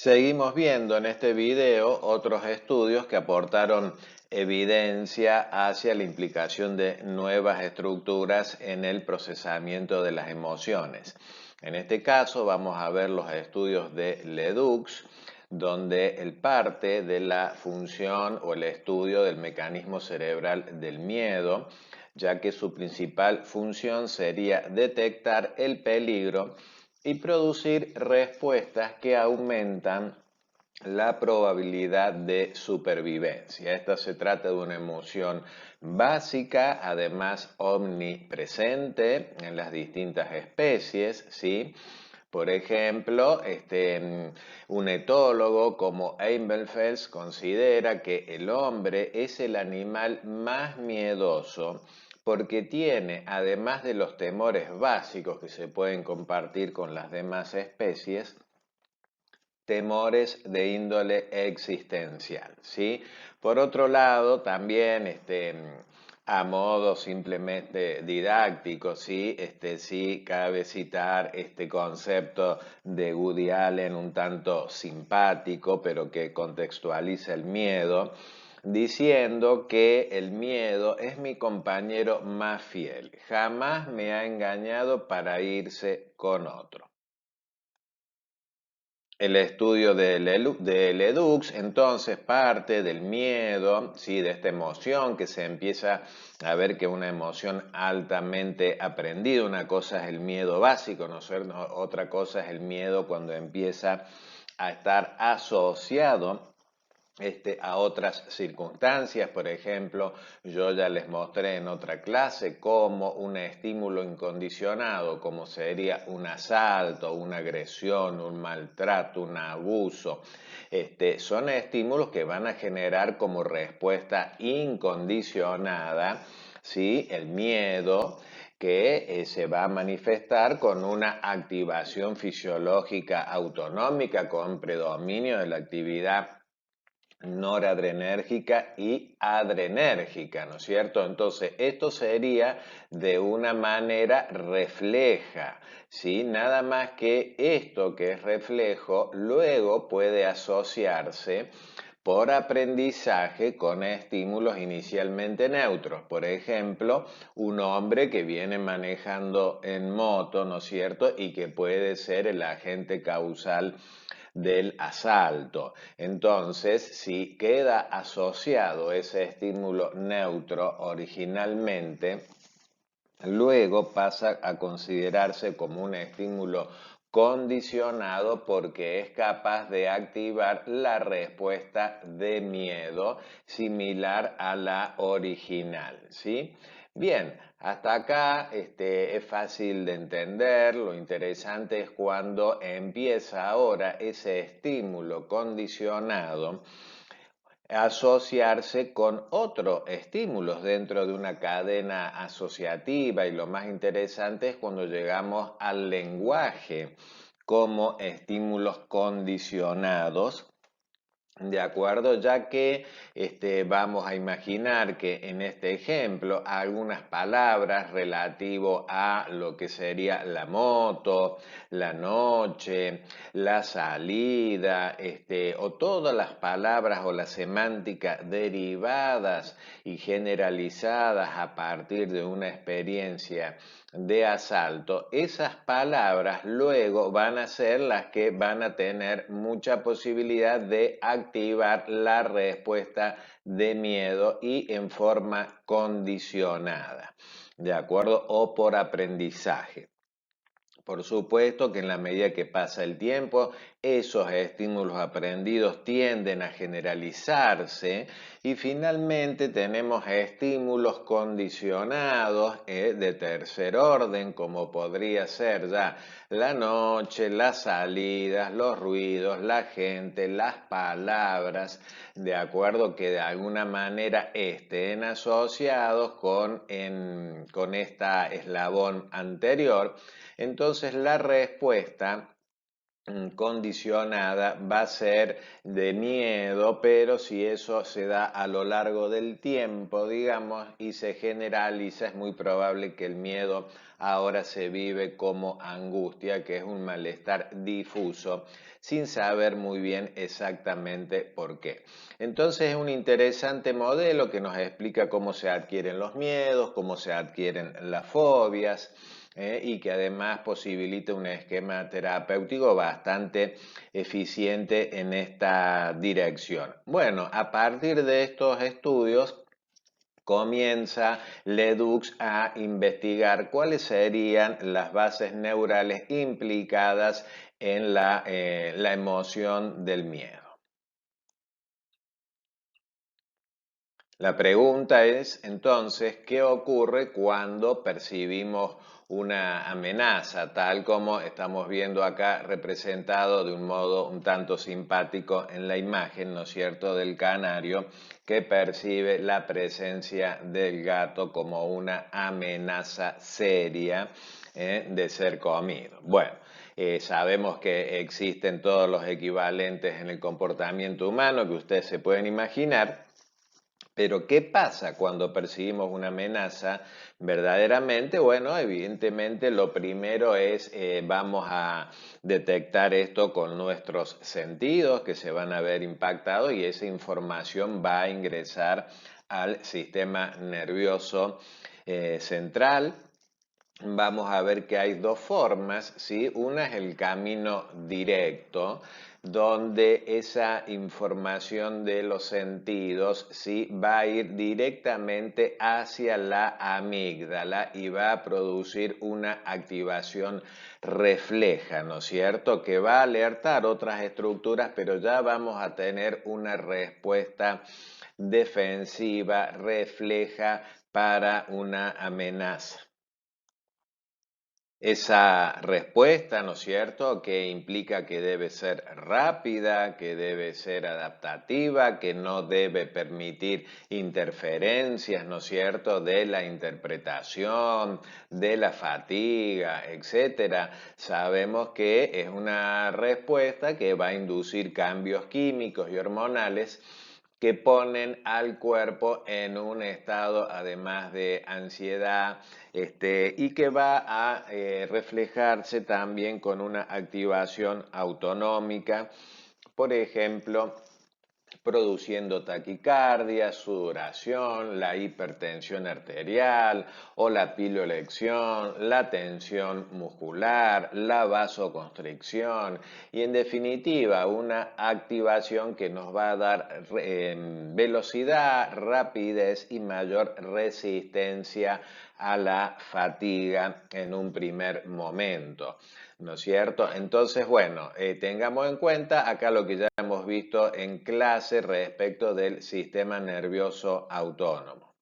Seguimos viendo en este video otros estudios que aportaron evidencia hacia la implicación de nuevas estructuras en el procesamiento de las emociones. En este caso vamos a ver los estudios de Ledoux, donde él parte de la función o el estudio del mecanismo cerebral del miedo, ya que su principal función sería detectar el peligro y producir respuestas que aumentan la probabilidad de supervivencia. Esta se trata de una emoción básica, además omnipresente en las distintas especies, ¿sí? Por ejemplo, un etólogo como Eibelfels considera que el hombre es el animal más miedoso porque tiene, además de los temores básicos que se pueden compartir con las demás especies, temores de índole existencial, ¿sí? Por otro lado, también a modo simplemente didáctico, ¿sí? Sí cabe citar este concepto de Woody Allen un tanto simpático, pero que contextualiza el miedo, diciendo que el miedo es mi compañero más fiel, jamás me ha engañado para irse con otro. El estudio de Ledoux entonces parte del miedo, ¿sí? De esta emoción que se empieza a ver que una emoción altamente aprendida, una cosa es el miedo básico, ¿no es cierto? Otra cosa es el miedo cuando empieza a estar asociado a otras circunstancias. Por ejemplo, yo ya les mostré en otra clase cómo un estímulo incondicionado, como sería un asalto, una agresión, un maltrato, un abuso, son estímulos que van a generar como respuesta incondicionada, ¿sí? El miedo, que se va a manifestar con una activación fisiológica autonómica con predominio de la actividad noradrenérgica y adrenérgica, ¿no es cierto? Entonces, esto sería de una manera refleja, ¿sí? Nada más que esto que es reflejo, luego puede asociarse por aprendizaje con estímulos inicialmente neutros. Por ejemplo, un hombre que viene manejando en moto, ¿no es cierto? Y que puede ser el agente causal del asalto. Entonces, si queda asociado ese estímulo neutro originalmente, luego pasa a considerarse como un estímulo condicionado porque es capaz de activar la respuesta de miedo similar a la original, ¿sí? Bien, hasta acá es fácil de entender. Lo interesante es cuando empieza ahora ese estímulo condicionado asociarse con otros estímulos dentro de una cadena asociativa, y lo más interesante es cuando llegamos al lenguaje como estímulos condicionados. De acuerdo, ya que vamos a imaginar que en este ejemplo algunas palabras relativo a lo que sería la moto, la noche, la salida, o todas las palabras o la semántica derivadas y generalizadas a partir de una experiencia de asalto, esas palabras luego van a ser las que van a tener mucha posibilidad de activar la respuesta de miedo y en forma condicionada, ¿de acuerdo? O por aprendizaje. Por supuesto que en la medida que pasa el tiempo, esos estímulos aprendidos tienden a generalizarse y finalmente tenemos estímulos condicionados de tercer orden, como podría ser ya la noche, las salidas, los ruidos, la gente, las palabras, de acuerdo que de alguna manera estén asociados con esta eslabón anterior. Entonces la respuesta condicionada va a ser de miedo, pero si eso se da a lo largo del tiempo, digamos, y se generaliza, es muy probable que el miedo ahora se vive como angustia, que es un malestar difuso, sin saber muy bien exactamente por qué. Entonces es un interesante modelo que nos explica cómo se adquieren los miedos, cómo se adquieren las fobias, y que además posibilita un esquema terapéutico bastante eficiente en esta dirección. Bueno, a partir de estos estudios comienza Ledoux a investigar cuáles serían las bases neurales implicadas en la emoción del miedo. La pregunta es entonces, ¿qué ocurre cuando percibimos una amenaza, tal como estamos viendo acá representado de un modo un tanto simpático en la imagen, ¿no es cierto?, del canario que percibe la presencia del gato como una amenaza seria, de ser comido. Bueno, sabemos que existen todos los equivalentes en el comportamiento humano que ustedes se pueden imaginar. Pero ¿qué pasa cuando percibimos una amenaza verdaderamente? Bueno, evidentemente lo primero es, vamos a detectar esto con nuestros sentidos que se van a ver impactados y esa información va a ingresar al sistema nervioso central. Vamos a ver que hay dos formas, ¿sí? Una es el camino directo, donde esa información de los sentidos, ¿sí?, va a ir directamente hacia la amígdala y va a producir una activación refleja, ¿no es cierto?, que va a alertar otras estructuras, pero ya vamos a tener una respuesta defensiva, refleja para una amenaza. Esa respuesta, ¿no es cierto?, que implica que debe ser rápida, que debe ser adaptativa, que no debe permitir interferencias, ¿no es cierto?, de la interpretación, de la fatiga, etcétera. Sabemos que es una respuesta que va a inducir cambios químicos y hormonales que ponen al cuerpo en un estado además de ansiedad, y que va a reflejarse también con una activación autonómica, por ejemplo, produciendo taquicardia, sudoración, la hipertensión arterial o la piloelección, la tensión muscular, la vasoconstricción y en definitiva una activación que nos va a dar velocidad, rapidez y mayor resistencia a la fatiga en un primer momento, ¿no es cierto? Entonces, bueno, tengamos en cuenta acá lo que ya hemos visto en clase respecto del sistema nervioso autónomo.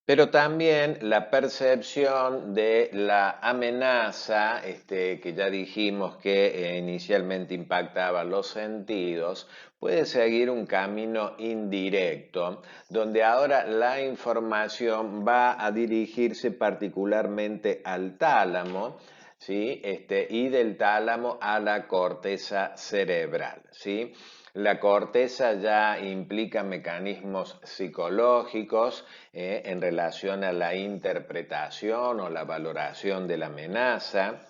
Pero también la percepción de la amenaza, que ya dijimos que inicialmente impactaba los sentidos, puede seguir un camino indirecto, donde ahora la información va a dirigirse particularmente al tálamo, ¿sí? Y del tálamo a la corteza cerebral, ¿sí? La corteza ya implica mecanismos psicológicos en relación a la interpretación o la valoración de la amenaza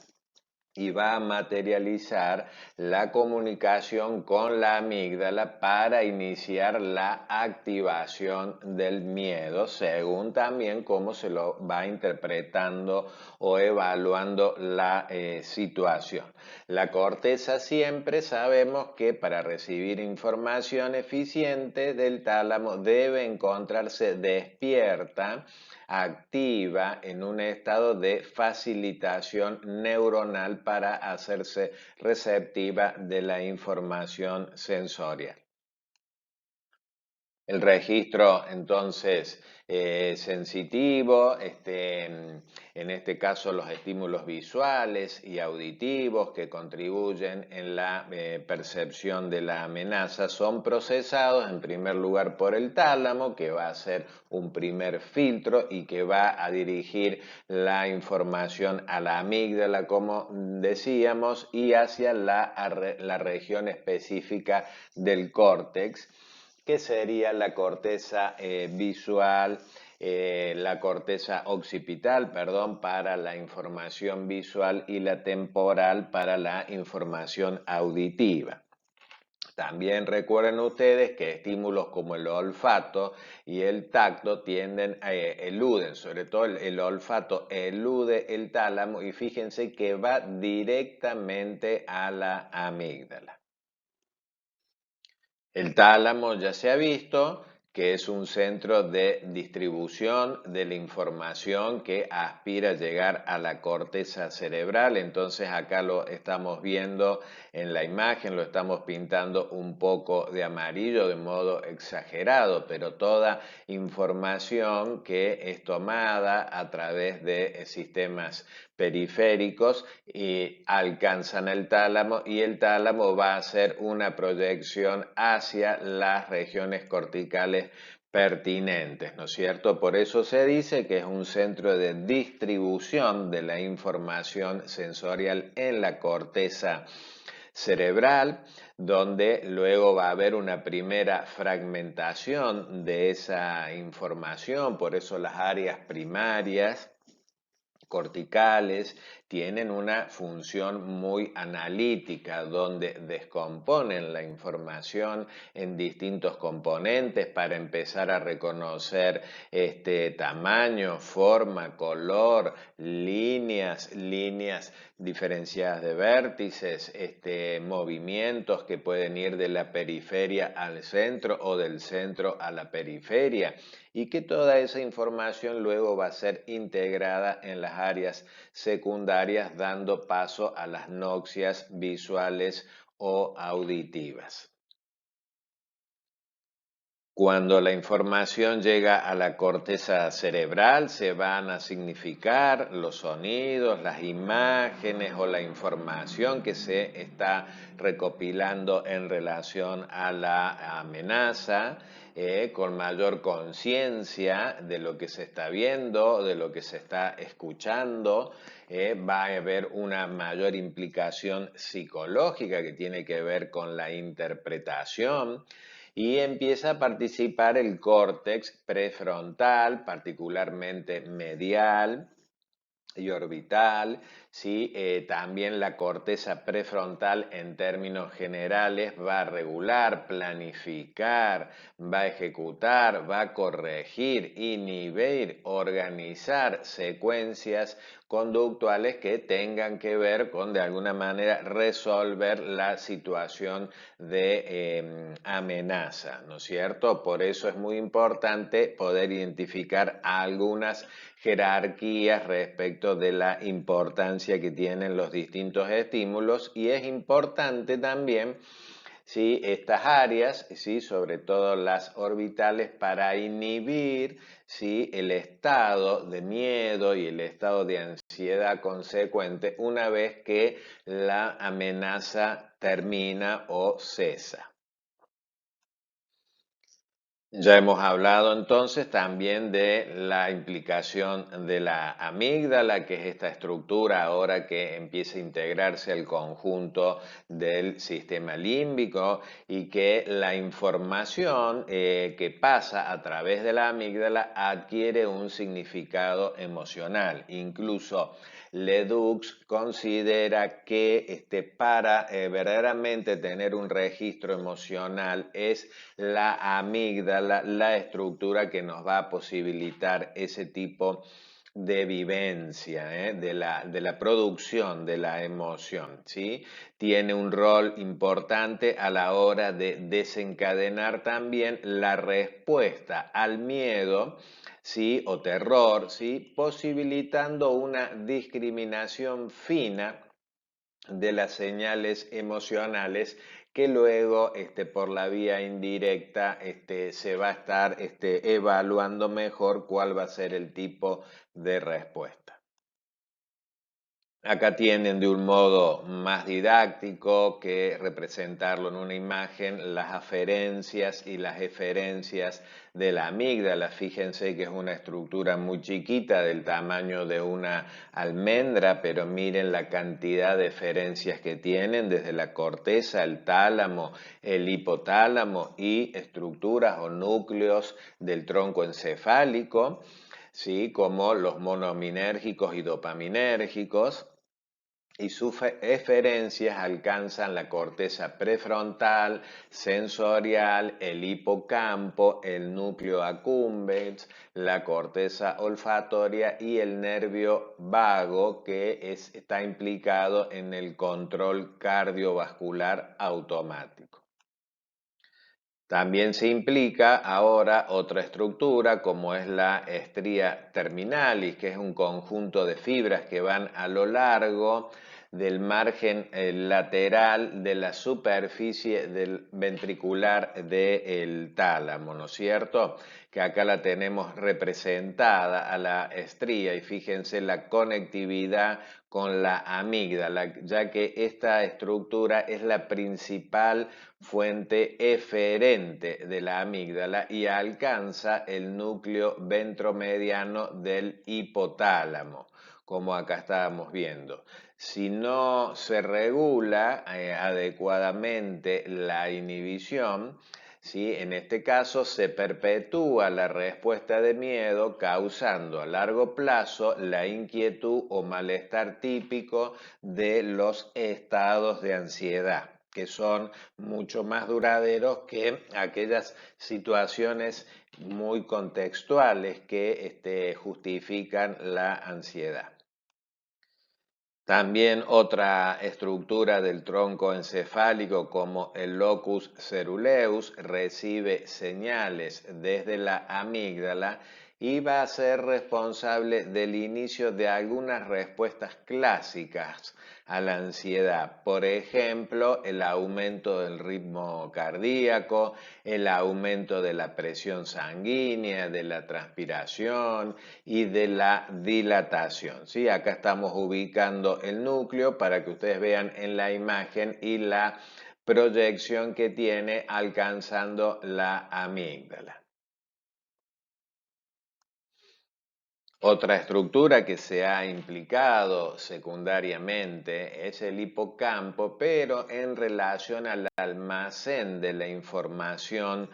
y va a materializar la comunicación con la amígdala para iniciar la activación del miedo, según también cómo se lo va interpretando o evaluando la situación. La corteza siempre sabemos que para recibir información eficiente del tálamo debe encontrarse despierta, activa, en un estado de facilitación neuronal para hacerse receptiva de la información sensorial. El registro, entonces, sensitivo, en este caso los estímulos visuales y auditivos que contribuyen en la percepción de la amenaza son procesados en primer lugar por el tálamo, que va a ser un primer filtro y que va a dirigir la información a la amígdala, como decíamos, y hacia la región específica del córtex, que sería la corteza visual, la corteza occipital, perdón, para la información visual y la temporal para la información auditiva. También recuerden ustedes que estímulos como el olfato y el tacto eluden, sobre todo el olfato elude el tálamo y fíjense que va directamente a la amígdala. El tálamo ya se ha visto que es un centro de distribución de la información que aspira a llegar a la corteza cerebral. Entonces acá lo estamos viendo en la imagen, lo estamos pintando un poco de amarillo de modo exagerado, pero toda información que es tomada a través de sistemas periféricos y alcanzan el tálamo, y el tálamo va a hacer una proyección hacia las regiones corticales pertinentes, ¿no es cierto? Por eso se dice que es un centro de distribución de la información sensorial en la corteza cerebral, donde luego va a haber una primera fragmentación de esa información. Por eso las áreas primarias corticales tienen una función muy analítica, donde descomponen la información en distintos componentes para empezar a reconocer tamaño, forma, color, líneas diferenciadas de vértices, movimientos que pueden ir de la periferia al centro o del centro a la periferia, y que toda esa información luego va a ser integrada en las áreas secundarias, dando paso a las noxias visuales o auditivas. Cuando la información llega a la corteza cerebral, se van a significar los sonidos, las imágenes o la información que se está recopilando en relación a la amenaza, con mayor conciencia de lo que se está viendo, de lo que se está escuchando. Va a haber una mayor implicación psicológica que tiene que ver con la interpretación, y empieza a participar el córtex prefrontal, particularmente medial y orbital, ¿sí? También la corteza prefrontal en términos generales va a regular, planificar, va a ejecutar, va a corregir, inhibir, organizar secuencias conductuales que tengan que ver con, de alguna manera, resolver la situación de amenaza, ¿no es cierto? Por eso es muy importante poder identificar algunas jerarquías respecto de la importancia que tienen los distintos estímulos, y es importante también, ¿sí?, estas áreas, ¿sí?, sobre todo las orbitales, para inhibir, ¿sí?, el estado de miedo y el estado de ansiedad consecuente una vez que la amenaza termina o cesa. Ya hemos hablado entonces también de la implicación de la amígdala, que es esta estructura ahora que empieza a integrarse al conjunto del sistema límbico, y que la información que pasa a través de la amígdala adquiere un significado emocional. Incluso Ledoux considera que para verdaderamente tener un registro emocional es la amígdala la estructura que nos va a posibilitar ese tipo de vivencia, de la producción de la emoción, ¿sí? Tiene un rol importante a la hora de desencadenar también la respuesta al miedo, ¿sí?, o terror, ¿sí?, posibilitando una discriminación fina de las señales emocionales que luego por la vía indirecta se va a estar evaluando mejor cuál va a ser el tipo de respuesta. Acá tienen de un modo más didáctico que representarlo en una imagen las aferencias y las eferencias de la amígdala. Fíjense que es una estructura muy chiquita del tamaño de una almendra, pero miren la cantidad de eferencias que tienen desde la corteza, el tálamo, el hipotálamo y estructuras o núcleos del tronco encefálico, ¿sí? Como los monominérgicos y dopaminérgicos, y sus eferencias alcanzan la corteza prefrontal, sensorial, el hipocampo, el núcleo accumbens, la corteza olfatoria y el nervio vago que está implicado en el control cardiovascular automático. También se implica ahora otra estructura como es la estría terminalis, que es un conjunto de fibras que van a lo largo del margen lateral de la superficie del ventricular del tálamo, ¿no es cierto? Que acá la tenemos representada a la estría y fíjense la conectividad con la amígdala, ya que esta estructura es la principal fuente eferente de la amígdala y alcanza el núcleo ventromediano del hipotálamo, como acá estábamos viendo. Si no se regula adecuadamente la inhibición, ¿sí? En este caso se perpetúa la respuesta de miedo causando a largo plazo la inquietud o malestar típico de los estados de ansiedad, que son mucho más duraderos que aquellas situaciones muy contextuales que justifican la ansiedad. También otra estructura del tronco encefálico como el locus ceruleus recibe señales desde la amígdala y va a ser responsable del inicio de algunas respuestas clásicas a la ansiedad. Por ejemplo, el aumento del ritmo cardíaco, el aumento de la presión sanguínea, de la transpiración y de la dilatación. ¿Sí? Acá estamos ubicando el núcleo para que ustedes vean en la imagen y la proyección que tiene alcanzando la amígdala. Otra estructura que se ha implicado secundariamente es el hipocampo, pero en relación al almacén de la información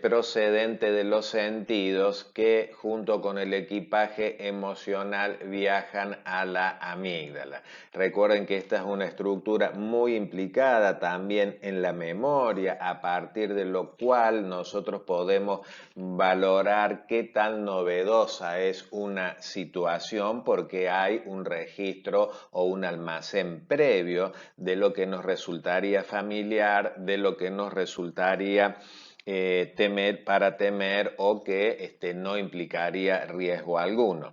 procedente de los sentidos que junto con el equipaje emocional viajan a la amígdala. Recuerden que esta es una estructura muy implicada también en la memoria, a partir de lo cual nosotros podemos valorar qué tan novedosa es una situación porque hay un registro o un almacén previo de lo que nos resultaría familiar, de lo que nos resultaría temer o que no implicaría riesgo alguno.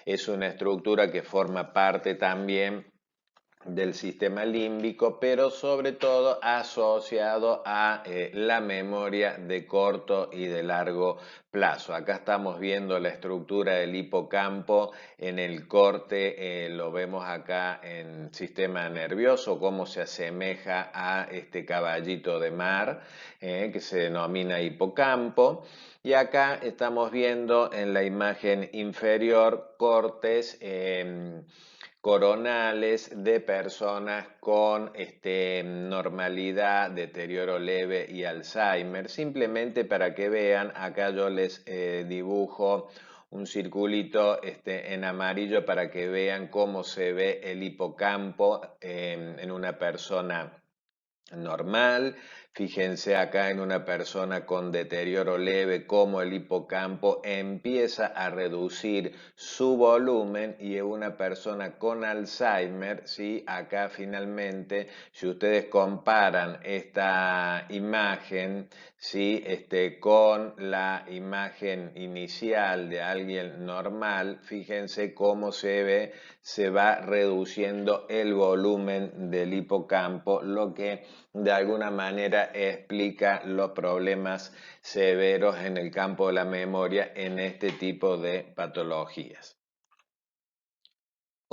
Es una estructura que forma parte también del sistema límbico, pero sobre todo asociado a la memoria de corto y de largo plazo. Acá estamos viendo la estructura del hipocampo en el corte, lo vemos acá en sistema nervioso, cómo se asemeja a este caballito de mar que se denomina hipocampo. Y acá estamos viendo en la imagen inferior cortes coronales de personas con normalidad, deterioro leve y Alzheimer. Simplemente para que vean, acá yo les dibujo un circulito en amarillo para que vean cómo se ve el hipocampo en una persona normal. Fíjense acá en una persona con deterioro leve cómo el hipocampo empieza a reducir su volumen y en una persona con Alzheimer, ¿sí? Acá finalmente, si ustedes comparan esta imagen, ¿sí? Con la imagen inicial de alguien normal, fíjense cómo se va reduciendo el volumen del hipocampo, lo que de alguna manera explica los problemas severos en el campo de la memoria en este tipo de patologías.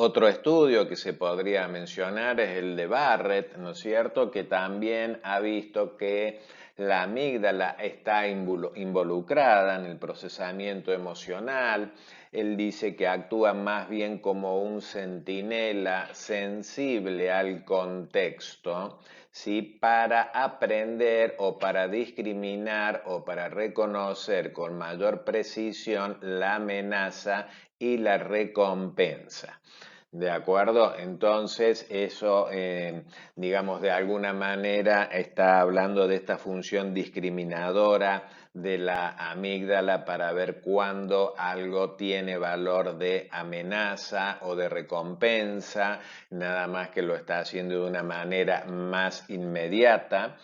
Otro estudio que se podría mencionar es el de Barrett, ¿no es cierto?, que también ha visto que la amígdala está involucrada en el procesamiento emocional. Él dice que actúa más bien como un centinela sensible al contexto, ¿sí?, para aprender o para discriminar o para reconocer con mayor precisión la amenaza y la recompensa. ¿De acuerdo? Entonces, eso, digamos, de alguna manera está hablando de esta función discriminadora de la amígdala para ver cuándo algo tiene valor de amenaza o de recompensa, nada más que lo está haciendo de una manera más inmediata.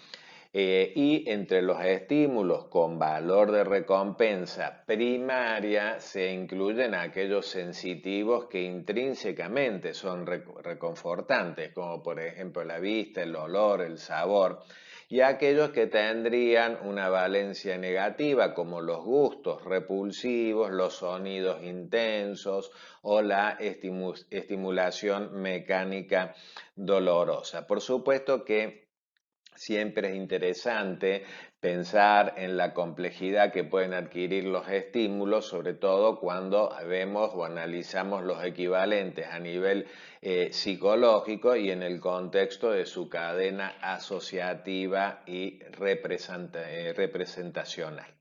Y entre los estímulos con valor de recompensa primaria se incluyen aquellos sensitivos que intrínsecamente son reconfortantes, como por ejemplo la vista, el olor, el sabor, y aquellos que tendrían una valencia negativa, como los gustos repulsivos, los sonidos intensos o la estimulación mecánica dolorosa. Por supuesto que siempre es interesante pensar en la complejidad que pueden adquirir los estímulos, sobre todo cuando vemos o analizamos los equivalentes a nivel psicológico y en el contexto de su cadena asociativa y representacional.